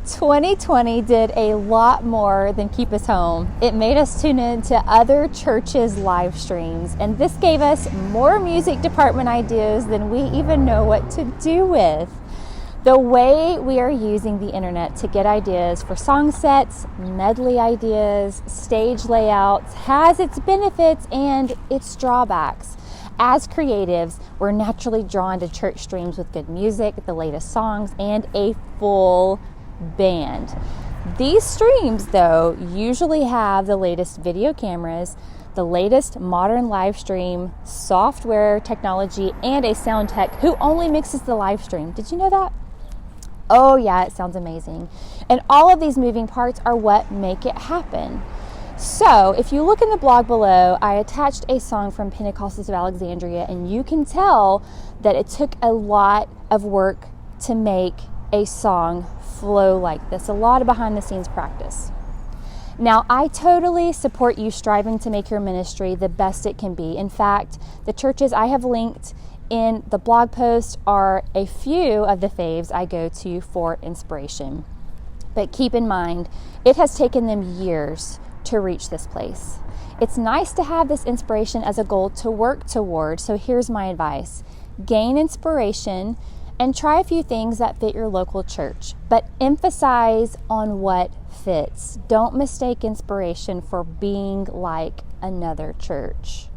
2020 did a lot more than keep us home. It made us tune in to other churches' live streams, and this gave us more music department ideas than we even know what to do with. The way we are using the internet to get ideas for song sets, medley ideas, stage layouts has its benefits and its drawbacks. As creatives, we're naturally drawn to church streams with good music, the latest songs, and a full band. These streams, though, usually have the latest video cameras, the latest modern live stream software technology, and a sound tech who only mixes the live stream. Did you know that? Oh yeah, it sounds amazing. And all of these moving parts are what make it happen. So if you look in the blog below, I attached a song from Pentecostals of Alexandria, and you can tell that it took a lot of work to make a song flow like this, a lot of behind the scenes practice. Now, I totally support you striving to make your ministry the best it can be. In fact, the churches I have linked in the blog post are a few of the faves I go to for inspiration. But keep in mind, it has taken them years to reach this place. It's nice to have this inspiration as a goal to work toward, so here's my advice. Gain inspiration and try a few things that fit your local church, but emphasize on what fits. Don't mistake inspiration for being like another church.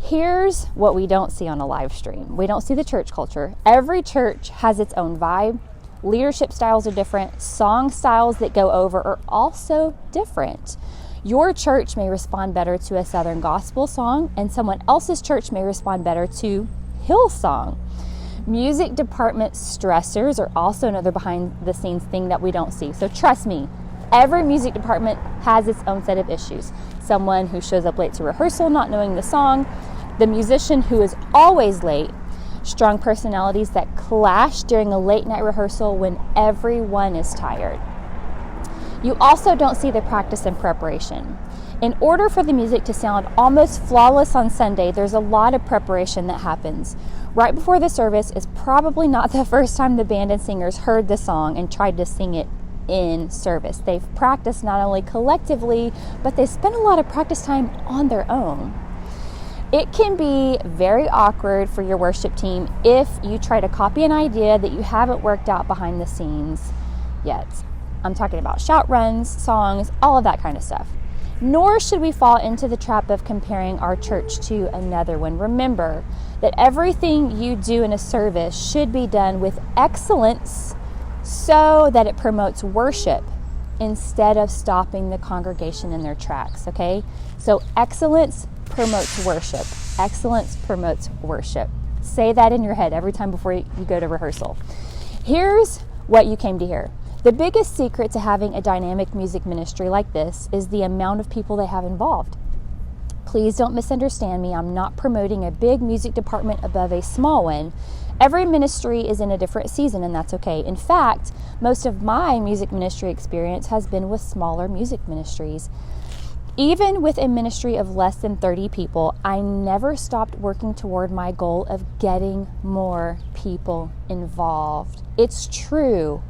Here's what we don't see on a live stream. We don't see the church culture. Every church has its own vibe. Leadership styles are different. Song styles that go over are also different. Your church may respond better to a Southern gospel song, and someone else's church may respond better to Hillsong. Music department stressors are also another behind the scenes thing that we don't see. So trust me, every music department has its own set of issues. Someone who shows up late to rehearsal not knowing the song, the musician who is always late, strong personalities that clash during a late night rehearsal when everyone is tired. You also don't see the practice and preparation. In order for the music to sound almost flawless on Sunday, there's a lot of preparation that happens. Right before the service is probably not the first time the band and singers heard the song and tried to sing it in service. They've practiced not only collectively, but they spend a lot of practice time on their own. It can be very awkward for your worship team if you try to copy an idea that you haven't worked out behind the scenes yet. I'm talking about shout runs, songs, all of that kind of stuff. Nor should we fall into the trap of comparing our church to another one. Remember that everything you do in a service should be done with excellence so that it promotes worship instead of stopping the congregation in their tracks, okay? So excellence promotes worship. Excellence promotes worship. Say that in your head every time before you go to rehearsal. Here's what you came to hear. The biggest secret to having a dynamic music ministry like this is the amount of people they have involved. Please don't misunderstand me. I'm not promoting a big music department above a small one. Every ministry is in a different season, and that's okay. In fact, most of my music ministry experience has been with smaller music ministries. Even with a ministry of less than 30 people, I never stopped working toward my goal of getting more people involved. It's true.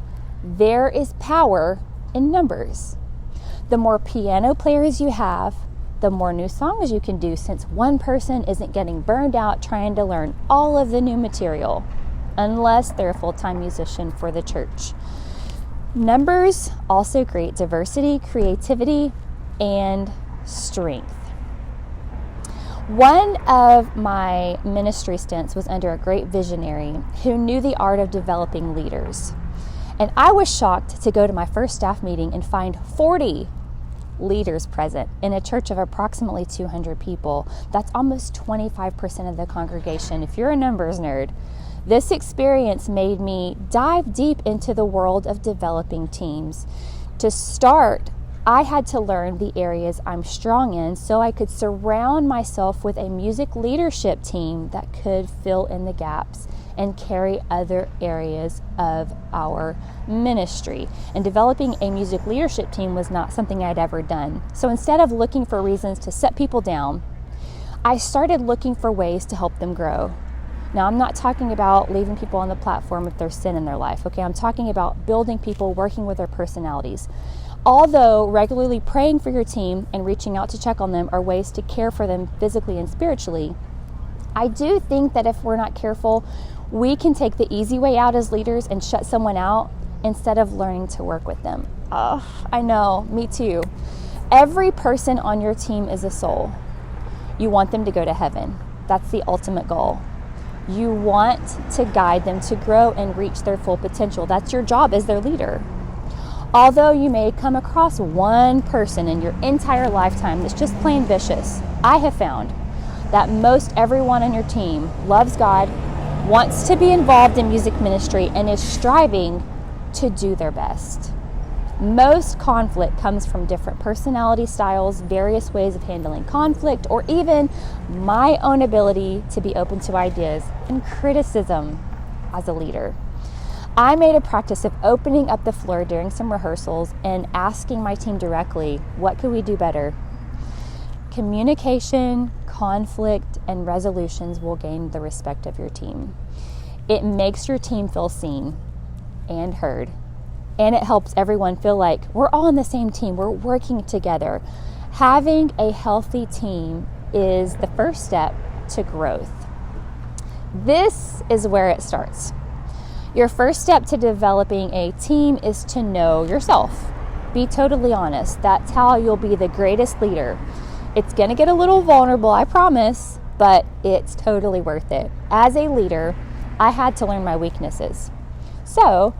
There is power in numbers. The more piano players you have, the more new songs you can do, since one person isn't getting burned out trying to learn all of the new material, unless they're a full-time musician for the church. Numbers also create diversity, creativity, and strength. One of my ministry stints was under a great visionary who knew the art of developing leaders. And I was shocked to go to my first staff meeting and find 40 leaders present in a church of approximately 200 people. That's almost 25% of the congregation. If you're a numbers nerd, this experience made me dive deep into the world of developing teams. To start, I had to learn the areas I'm strong in so I could surround myself with a music leadership team that could fill in the gaps and carry other areas of our ministry. And developing a music leadership team was not something I'd ever done. So instead of looking for reasons to set people down, I started looking for ways to help them grow. Now, I'm not talking about leaving people on the platform if there's sin in their life, okay? I'm talking about building people, working with their personalities. Although regularly praying for your team and reaching out to check on them are ways to care for them physically and spiritually, I do think that if we're not careful, we can take the easy way out as leaders and shut someone out instead of learning to work with them. Oh, I know, me too. Every person on your team is a soul. You want them to go to heaven. That's the ultimate goal. You want to guide them to grow and reach their full potential. That's your job as their leader. Although you may come across one person in your entire lifetime that's just plain vicious, I have found that most everyone on your team loves God, wants to be involved in music ministry, and is striving to do their best. Most conflict comes from different personality styles, various ways of handling conflict, or even my own ability to be open to ideas and criticism as a leader. I made a practice of opening up the floor during some rehearsals and asking my team directly, what could we do better? Communication, conflict, and resolutions will gain the respect of your team. It makes your team feel seen and heard, and it helps everyone feel like we're all on the same team, we're working together. Having a healthy team is the first step to growth. This is where it starts. Your first step to developing a team is to know yourself. Be totally honest. That's how you'll be the greatest leader. It's going to get a little vulnerable, I promise, but it's totally worth it. As a leader, I had to learn my weaknesses so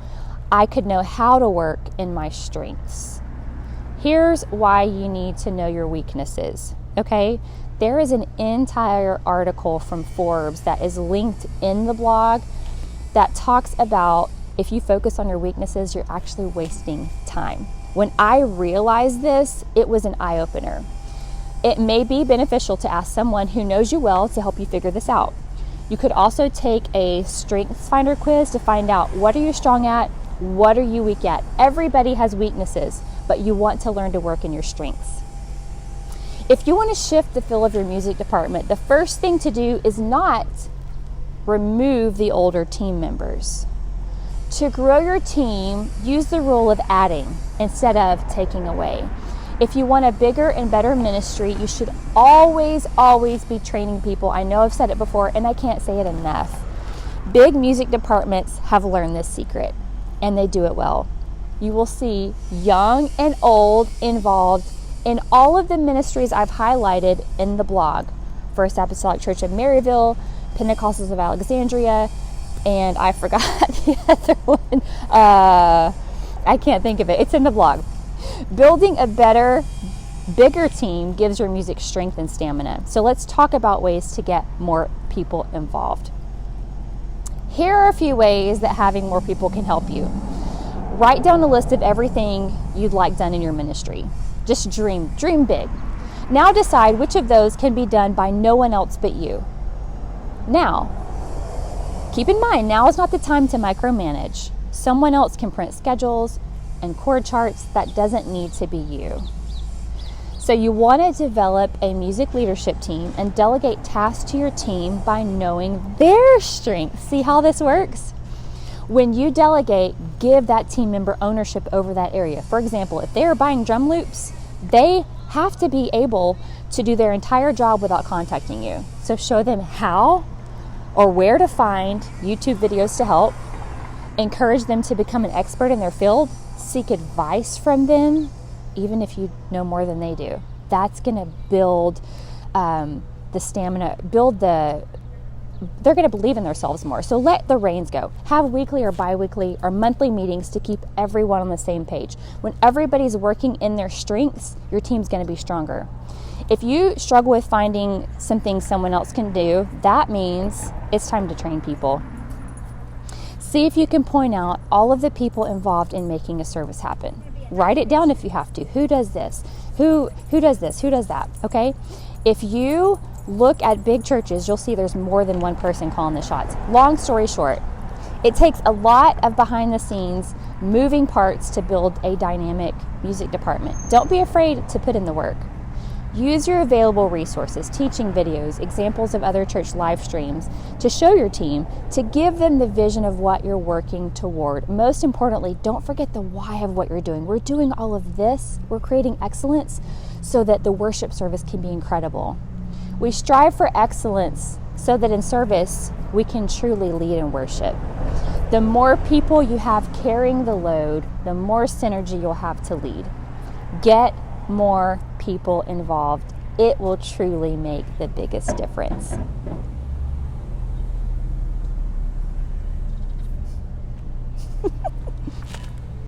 I could know how to work in my strengths. Here's why you need to know your weaknesses, okay? There is an entire article from Forbes that is linked in the blog that talks about if you focus on your weaknesses, you're actually wasting time. When I realized this, it was an eye-opener. It may be beneficial to ask someone who knows you well to help you figure this out. You could also take a Strengths Finder quiz to find out what are you strong at, what are you weak at. Everybody has weaknesses, but you want to learn to work in your strengths. If you want to shift the feel of your music department, the first thing to do is not remove the older team members. To grow your team, use the rule of adding instead of taking away. If you want a bigger and better ministry, you should always be training people. I know I've said it before and I can't say it enough. Big music departments have learned this secret and they do it well. You will see young and old involved in all of the ministries I've highlighted in the blog. First Apostolic Church of Maryville, Pentecostals of Alexandria, and I forgot the other one. I can't think of it. It's in the blog. Building a better, bigger team gives your music strength and stamina. So let's talk about ways to get more people involved. Here are a few ways that having more people can help you. Write down a list of everything you'd like done in your ministry. Just dream big. Now decide which of those can be done by no one else but you. Now, keep in mind, now is not the time to micromanage. Someone else can print schedules and chord charts. That doesn't need to be you. So you want to develop a music leadership team and delegate tasks to your team by knowing their strengths. See how this works? When you delegate, give that team member ownership over that area. For example, if they are buying drum loops, they have to be able to do their entire job without contacting you. So show them how or where to find YouTube videos to help. Encourage them to become an expert in their field. Seek advice from them, even if you know more than they do. That's going to build the stamina, they're going to believe in themselves more. So let the reins go. Have weekly or bi-weekly or monthly meetings to keep everyone on the same page. When everybody's working in their strengths, your team's going to be stronger. If you struggle with finding some things someone else can do, that means it's time to train people. See if you can point out all of the people involved in making a service happen. Write it down if you have to. Who does this? Who does this? Who does that? Okay? If you look at big churches, you'll see there's more than one person calling the shots. Long story short, it takes a lot of behind the scenes moving parts to build a dynamic music department. Don't be afraid to put in the work. Use your available resources, teaching videos, examples of other church live streams to show your team, to give them the vision of what you're working toward. Most importantly, don't forget the why of what you're doing. We're doing all of this. We're creating excellence so that the worship service can be incredible. We strive for excellence so that in service, we can truly lead in worship. The more people you have carrying the load, the more synergy you'll have to lead. Get more people involved. It will truly make the biggest difference.